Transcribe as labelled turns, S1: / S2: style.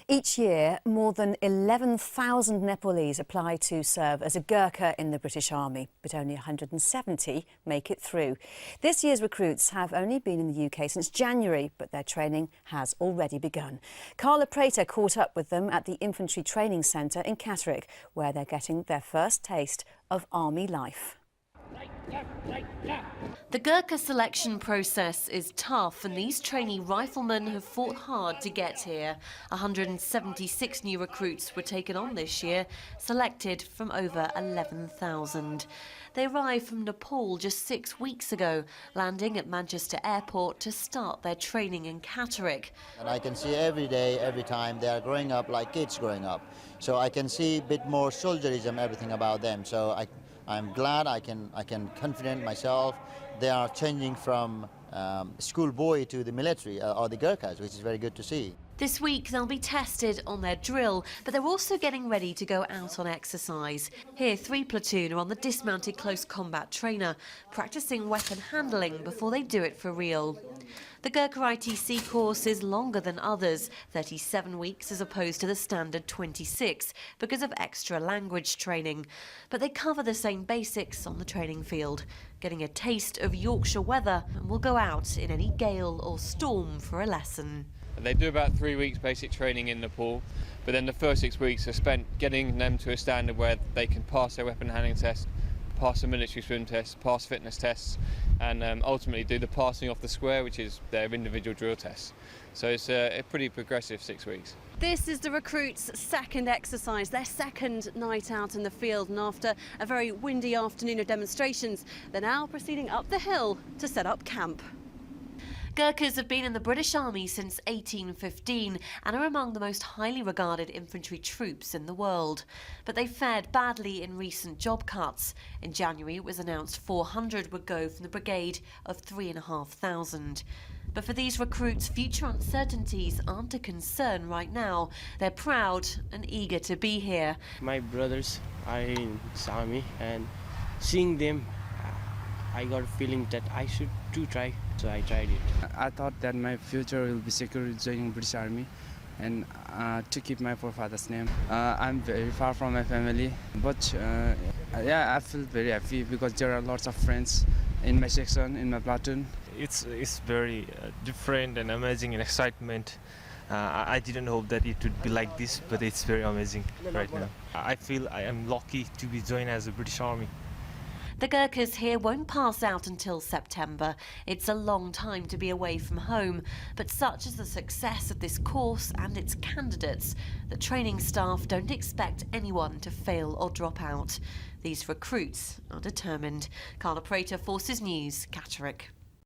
S1: Each year, more than 11,000 Nepalese apply to serve as a Gurkha in the British Army, but only 170 make it through. This year's recruits have only been in the UK since January, but their training has already begun. Carla Prater caught up with them at the Infantry Training Centre in Catterick, where they're getting their first taste of army life.
S2: The Gurkha selection process is tough, and these trainee riflemen have fought hard to get here. 176 new recruits were taken on this year, selected from over 11,000. They arrived from Nepal just 6 weeks ago, landing at Manchester Airport to start their training in Catterick.
S3: And I can see every day, every time they are growing up like kids growing up. So I can see a bit more soldierism, everything about them. So I'm glad I can confident myself. They are changing from schoolboy to the military or the Gurkhas, which is very good to see.
S2: This week they'll be tested on their drill, but they're also getting ready to go out on exercise. Here, 3 platoon are on the dismounted close combat trainer, practicing weapon handling before they do it for real. The Gurkha ITC course is longer than others, 37 weeks as opposed to the standard 26, because of extra language training. But they cover the same basics on the training field, getting a taste of Yorkshire weather, and will go out in any gale or storm for a lesson.
S4: They do about 3 weeks basic training in Nepal, but then the first 6 weeks are spent getting them to a standard where they can pass their weapon handling test, pass the military swim test, pass fitness tests, and ultimately do the passing off the square, which is their individual drill test. So it's a pretty progressive 6 weeks.
S5: This is the recruits' second exercise, their second night out in the field, and after a very windy afternoon of demonstrations, they're now proceeding up the hill to set up camp.
S2: Gurkhas have been in the British Army since 1815 and are among the most highly regarded infantry troops in the world. But they fared badly in recent job cuts. In January, it was announced 400 would go from the brigade of 3,500. But for these recruits, future uncertainties aren't a concern right now. They're proud and eager to be here.
S6: My brothers are in the army, and seeing them, I got a feeling that I should too try, so I tried it.
S7: I thought that my future will be secure joining British Army and to keep my forefather's name. I'm very far from my family, but yeah, I feel very happy because there are lots of friends in my section, in my platoon.
S8: It's very different and amazing and excitement. I didn't hope that it would be like this, but it's very amazing right now. I feel I am lucky to be joined as a British Army.
S2: The Gurkhas here won't pass out until September. It's a long time to be away from home, but such is the success of this course and its candidates, the training staff don't expect anyone to fail or drop out. These recruits are determined. Carla Prater, Forces News, Catterick.